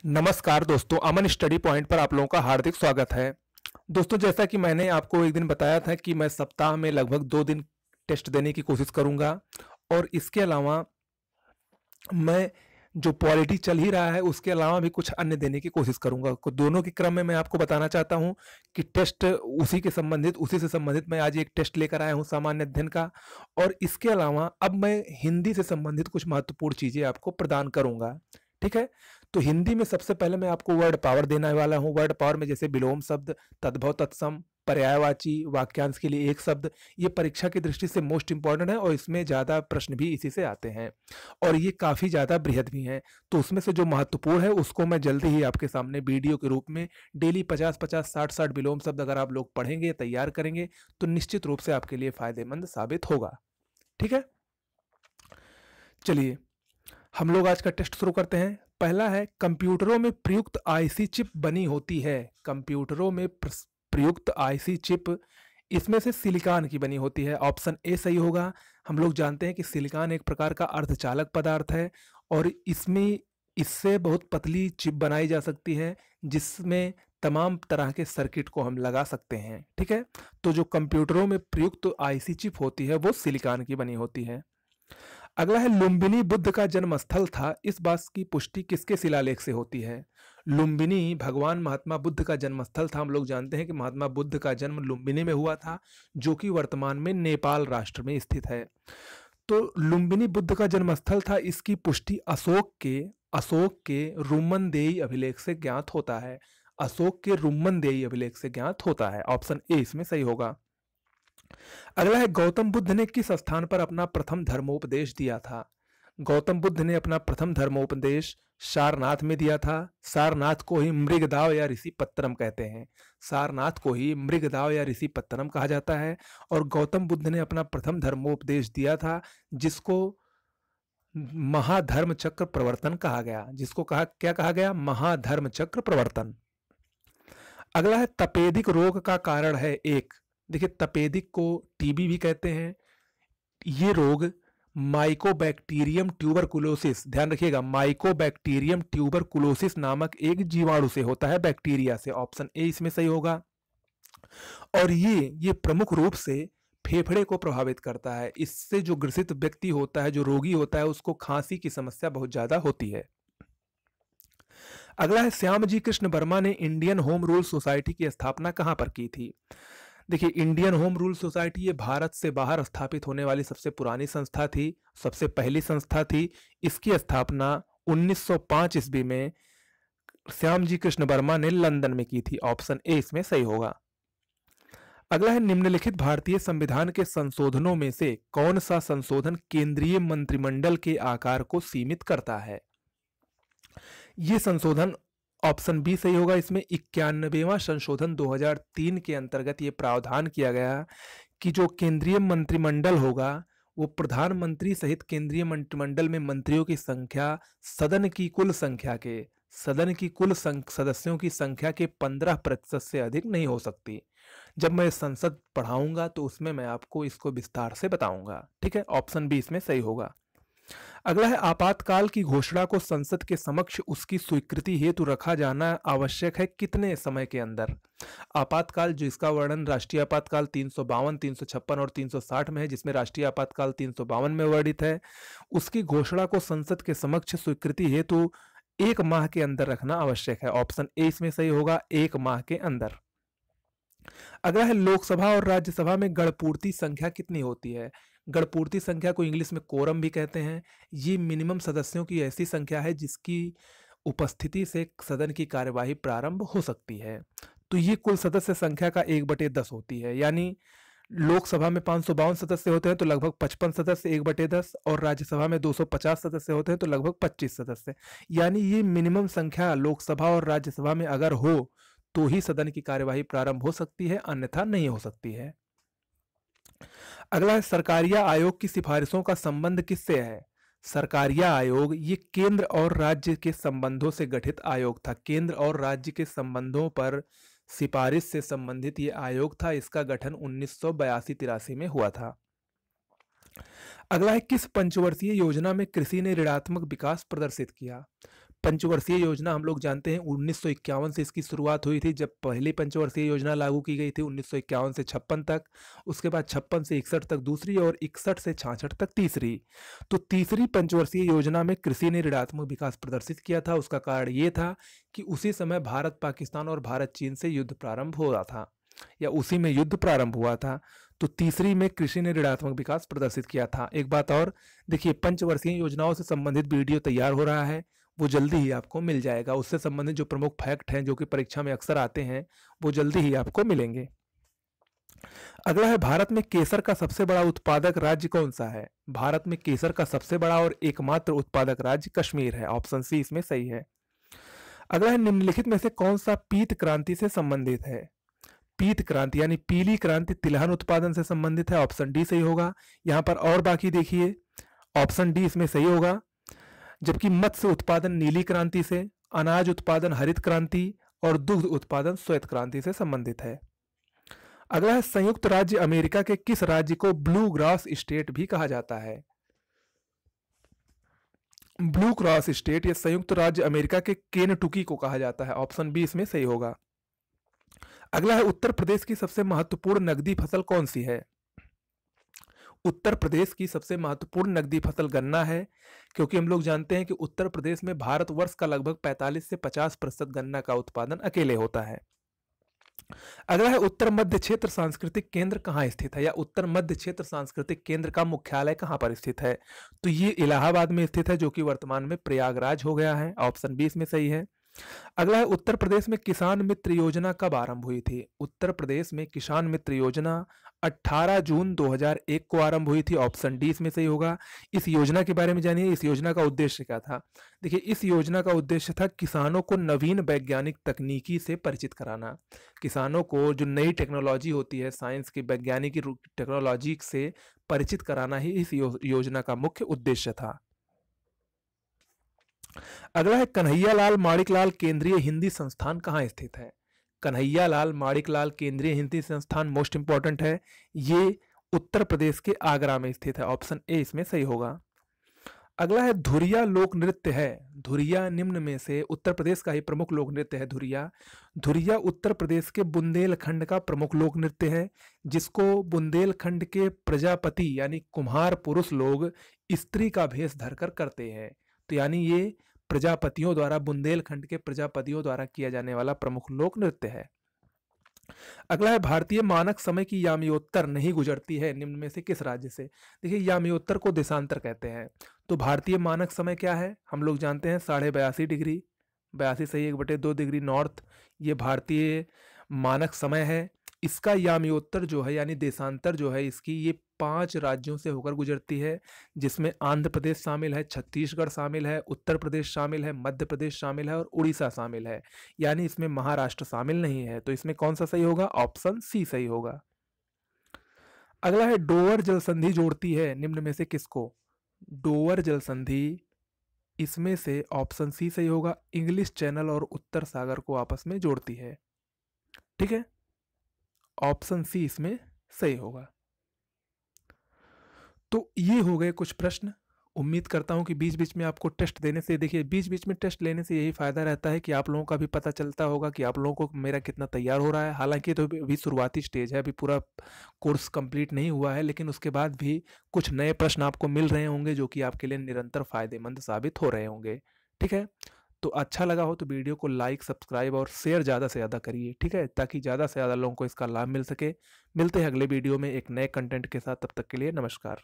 नमस्कार दोस्तों, अमन study point पर आप लोगों का हार्दिक स्वागत है। दोस्तों, जैसा कि मैंने आपको एक दिन बताया था कि मैं सप्ताह में लगभग 2 दिन टेस्ट देने की कोशिश करूंगा और इसके अलावा मैं जो पॉलिटी चल ही रहा है उसके अलावा भी कुछ अन्य देने की कोशिश करूंगा। दोनों के क्रम में मैं आपको बताना चाहता हूं कि टेस्ट उसी से संबंधित मैं आज एक टेस्ट लेकर आया हूं सामान्य अध्ययन का। और इसके अलावा अब मैं हिंदी से संबंधित कुछ महत्वपूर्ण चीजें आपको प्रदान करूंगा। ठीक है, तो हिंदी में सबसे पहले मैं आपको वर्ड पावर देने वाला हूं। वर्ड पावर में जैसे विलोम शब्द, तद्भव, तत्सम, पर्यायवाची, वाक्यांश के लिए एक शब्द, ये परीक्षा की दृष्टि से मोस्ट इंपॉर्टेंट है और इसमें ज्यादा प्रश्न भी इसी से आते हैं और ये काफी ज्यादा बृहद भी हैं। तो उसमें से जो महत्वपूर्ण है उसको मैं जल्दी ही आपके सामने वीडियो के रूप में डेली 50-50, 60-60 विलोम शब्द अगर आप लोग पढ़ेंगे, तैयार करेंगे तो निश्चित रूप से आपके लिए फायदेमंद साबित होगा। ठीक है, चलिए हम लोग आज का टेस्ट शुरू करते हैं। पहला है, कंप्यूटरों में प्रयुक्त आईसी चिप बनी होती है। कंप्यूटरों में प्रयुक्त आईसी चिप इसमें से सिलिकॉन की बनी होती है। ऑप्शन ए सही होगा। हम लोग जानते हैं कि सिलिकॉन एक प्रकार का अर्धचालक पदार्थ है और इससे बहुत पतली चिप बनाई जा सकती है जिसमें तमाम तरह के सर्किट को हम लगा सकते हैं। ठीक है, तो जो कंप्यूटरों में प्रयुक्त आईसी चिप होती है वो सिलिकॉन की बनी होती है। अगला है, लुम्बिनी बुद्ध का जन्म स्थल था। इस बात की पुष्टि किसके शिलालेख से होती है? लुम्बिनी भगवान महात्मा बुद्ध का जन्म स्थल था। हम लोग जानते हैं कि महात्मा बुद्ध का जन्म लुम्बिनी में हुआ था जो कि वर्तमान में नेपाल राष्ट्र में स्थित है। तो लुम्बिनी बुद्ध का जन्म स्थल था, इसकी पुष्टि अशोक के रुमनदेई अभिलेख से ज्ञात होता है। अशोक के रुमनदेई अभिलेख से ज्ञात होता है। ऑप्शन ए इसमें सही होगा। अगला है, गौतम बुद्ध ने किस स्थान पर अपना प्रथम धर्मोपदेश दिया था? गौतम बुद्ध ने अपना प्रथम धर्मोपदेश सारनाथ में दिया था। सारनाथ को ही मृगदाव या ऋषि पत्तनम कहते हैं। सारनाथ को ही मृगदाव या ऋषि पत्तनम कहा जाता है। और गौतम बुद्ध ने अपना प्रथम धर्मोपदेश दिया था जिसको महाधर्म चक्र प्रवर्तन कहा गया। क्या कहा गया? महाधर्म चक्र प्रवर्तन। अगला है, तपेदिक रोग का कारण है एक। देखिए, तपेदिक को टीबी भी कहते हैं। ये रोग माइकोबैक्टीरियम ट्यूबरकुलोसिस, ध्यान रखिएगा, माइकोबैक्टीरियम ट्यूबरकुलोसिस नामक एक जीवाणु से होता है, बैक्टीरिया से। ऑप्शन ए इसमें सही होगा। और ये प्रमुख रूप से फेफड़े को प्रभावित करता है। इससे जो ग्रसित व्यक्ति होता है, जो रोगी होता है, उसको खांसी की समस्या बहुत ज्यादा होती है। अगला है, श्यामजी कृष्ण वर्मा ने इंडियन होम रूल सोसाइटी की स्थापना कहां पर की थी? देखिए, इंडियन होम रूल सोसाइटी ये भारत से बाहर स्थापित होने वाली सबसे पुरानी संस्था थी, सबसे पहली संस्था थी। इसकी स्थापना 1905 ईस्वी में श्यामजी कृष्ण वर्मा ने लंदन में की थी। ऑप्शन ए इसमें सही होगा। अगला है, निम्नलिखित भारतीय संविधान के संशोधनों में से कौन सा संशोधन केंद्रीय मंत्रिमंडल के आकार को सीमित करता है? ये संशोधन ऑप्शन बी सही होगा। इसमें 91वां संशोधन 2003 के अंतर्गत ये प्रावधान किया गया कि जो केंद्रीय मंत्रिमंडल होगा वो प्रधानमंत्री सहित केंद्रीय मंत्रिमंडल में मंत्रियों की संख्या सदन की कुल सदस्यों की संख्या के 15% से अधिक नहीं हो सकती। जब मैं संसद पढ़ाऊंगा तो उसमें मैं आपको इसको विस्तार से बताऊंगा। ठीक है, ऑप्शन बी इसमें सही होगा। अगला है, आपातकाल की घोषणा को संसद के समक्ष उसकी स्वीकृति हेतु रखा जाना आवश्यक है कितने समय के अंदर? आपातकाल, जो इसका वर्णन राष्ट्रीय आपातकाल 352, 356 और 360 में है, जिसमें राष्ट्रीय आपातकाल 352 में वर्णित है, उसकी घोषणा को संसद के समक्ष स्वीकृति हेतु 1 माह के अंदर रखना आवश्यक है। ऑप्शन ए इसमें सही होगा, 1 माह के अंदर। अगला है, लोकसभा और राज्यसभा में गणपूर्ति संख्या कितनी होती है? गणपूर्ति संख्या को इंग्लिश में कोरम भी कहते हैं। ये मिनिमम सदस्यों की ऐसी संख्या है जिसकी उपस्थिति से सदन की कार्यवाही प्रारंभ हो सकती है। तो ये कुल सदस्य संख्या का 1/10 होती है। यानी लोकसभा में 552 सदस्य होते हैं तो लगभग 55 सदस्य 1/10, और राज्यसभा में 250 सदस्य होते हैं तो लगभग 25 सदस्य। यानी ये मिनिमम संख्या लोकसभा और राज्यसभा में अगर हो तो ही सदन की कार्यवाही प्रारंभ हो सकती है, अन्यथा नहीं हो सकती है। अगला है, सरकारिया आयोग की सिफारिशों का संबंध किससे है? सरकारिया आयोग ये केंद्र और राज्य के संबंधों से गठित आयोग था। केंद्र और राज्य के संबंधों पर सिफारिश से संबंधित ये आयोग था। इसका गठन 1982-83 में हुआ था। अगला है, किस पंचवर्षीय योजना में कृषि ने ऋणात्मक विकास प्रदर्शित किया? पंचवर्षीय योजना हम लोग जानते हैं 1951 से इसकी शुरुआत हुई थी, जब पहली पंचवर्षीय योजना लागू की गई थी 1951 से 56 तक। उसके बाद 56 से 61 तक दूसरी और 61 से 66 तक तीसरी। तो तीसरी पंचवर्षीय योजना में कृषि ने ऋणात्मक विकास प्रदर्शित किया था। उसका कारण ये था कि उसी समय भारत पाकिस्तान और भारत चीन से युद्ध प्रारंभ हो रहा था, या उसी में युद्ध प्रारंभ हुआ था। तो तीसरी में कृषि ने ऋणात्मक विकास प्रदर्शित किया था। एक बात और देखिए, पंचवर्षीय योजनाओं से संबंधित वीडियो तैयार हो रहा है, वो जल्दी ही आपको मिल जाएगा। उससे संबंधित जो प्रमुख फैक्ट हैं जो कि परीक्षा में अक्सर आते हैं, वो जल्दी ही आपको मिलेंगे। अगला है, भारत में केसर का सबसे बड़ा उत्पादक राज्य कौन सा है? भारत में केसर का सबसे बड़ा और एकमात्र उत्पादक राज्य कश्मीर है। ऑप्शन सी इसमें सही है। अगला है, निम्नलिखित में से कौन सा पीत क्रांति से संबंधित है? पीत क्रांति यानी पीली क्रांति तिलहन उत्पादन से संबंधित है। ऑप्शन डी सही होगा। यहां पर और बाकी देखिए, ऑप्शन डी इसमें सही होगा। जबकि मत्स्य उत्पादन नीली क्रांति से, अनाज उत्पादन हरित क्रांति और दुग्ध उत्पादन श्वेत क्रांति से संबंधित है। अगला है, संयुक्त राज्य अमेरिका के किस राज्य को ब्लू ग्रास स्टेट भी कहा जाता है? ब्लू क्रॉस स्टेट या संयुक्त राज्य अमेरिका के केनटुकी को कहा जाता है। ऑप्शन बी इसमें सही होगा। अगला है, उत्तर प्रदेश की सबसे महत्वपूर्ण नकदी फसल कौन सी है? उत्तर प्रदेश की सबसे महत्वपूर्ण नकदी फसल गन्ना है, क्योंकि हम लोग जानते हैं कि उत्तर प्रदेश में भारतवर्ष का लगभग 45 से 50% गन्ना का उत्पादन अकेले होता है। अगला है, उत्तर मध्य क्षेत्र सांस्कृतिक केंद्र कहाँ स्थित है, या उत्तर मध्य क्षेत्र सांस्कृतिक केंद्र का मुख्यालय कहाँ पर स्थित है? तो ये इलाहाबाद में स्थित है, जो कि वर्तमान में प्रयागराज हो गया है। ऑप्शन बी इसमें सही है। अगला है, उत्तर प्रदेश में किसान मित्र योजना कब आरंभ हुई थी? उत्तर प्रदेश में किसान मित्र योजना 18 जून 2001 को आरंभ हुई थी। ऑप्शन डी इसमें सही होगा। इस योजना के बारे में जानिए, इस योजना का उद्देश्य क्या था? देखिए, इस योजना का उद्देश्य था किसानों को नवीन वैज्ञानिक तकनीकी से परिचित कराना। किसानों को जो नई टेक्नोलॉजी होती है, साइंस की वैज्ञानिक टेक्नोलॉजी से परिचित कराना ही इस योजना का मुख्य उद्देश्य था। अगला है, कन्हैयालाल माणिकलाल केंद्रीय हिंदी संस्थान कहाँ स्थित है? कन्हैयालाल माणिकलाल केंद्रीय हिंदी संस्थान मोस्ट इंपॉर्टेंट है, ये उत्तर प्रदेश के आगरा में स्थित है। ऑप्शन ए इसमें सही होगा। अगला है, धुरिया लोक नृत्य है। धुरिया निम्न में से उत्तर प्रदेश का ही प्रमुख लोक नृत्य है। धुरिया धुरिया उत्तर प्रदेश के बुंदेलखंड का प्रमुख लोक नृत्य है, जिसको बुंदेलखंड के प्रजापति यानी कुम्हार पुरुष लोग स्त्री का भेष धरकर करते हैं। तो यानी ये प्रजापतियों द्वारा, बुंदेलखंड के प्रजापतियों द्वारा किया जाने वाला प्रमुख लोक नृत्य है। अगला है, भारतीय मानक समय की यामियोत्तर नहीं गुजरती है निम्न में से किस राज्य से? देखिए, यामियोत्तर को देशांतर कहते हैं। तो भारतीय मानक समय क्या है? हम लोग जानते हैं 82.5 डिग्री, 82 सही 1/2 डिग्री नॉर्थ, ये भारतीय मानक समय है। इसका यामियोत्तर जो है यानी देशांतर जो है इसकी, ये 5 राज्यों से होकर गुजरती है, जिसमें आंध्र प्रदेश शामिल है, छत्तीसगढ़ शामिल है, उत्तर प्रदेश शामिल है, मध्य प्रदेश शामिल है और उड़ीसा शामिल है। यानी इसमें महाराष्ट्र शामिल नहीं है। तो इसमें कौन सा सही होगा? ऑप्शन सी सही होगा। अगला है, डोवर जल संधि जोड़ती है निम्न में से किसको? डोवर जल संधि इसमें से ऑप्शन सी सही होगा, इंग्लिश चैनल और उत्तर सागर को आपस में जोड़ती है। ठीक है, ऑप्शन सी इसमें सही होगा। तो ये हो गए कुछ प्रश्न। उम्मीद करता हूँ कि बीच बीच में आपको टेस्ट देने से, देखिए बीच बीच में टेस्ट लेने से यही फ़ायदा रहता है कि आप लोगों का भी पता चलता होगा कि आप लोगों को मेरा कितना तैयार हो रहा है। हालांकि तो अभी शुरुआती स्टेज है, अभी पूरा कोर्स कंप्लीट नहीं हुआ है, लेकिन उसके बाद भी कुछ नए प्रश्न आपको मिल रहे होंगे जो कि आपके लिए निरंतर फ़ायदेमंद साबित हो रहे होंगे। ठीक है, तो अच्छा लगा हो तो वीडियो को लाइक, सब्सक्राइब और शेयर ज़्यादा से ज़्यादा करिए। ठीक है, ताकि ज़्यादा से ज़्यादा लोगों को इसका लाभ मिल सके। मिलते हैं अगले वीडियो में एक नए कंटेंट के साथ। तब तक के लिए नमस्कार।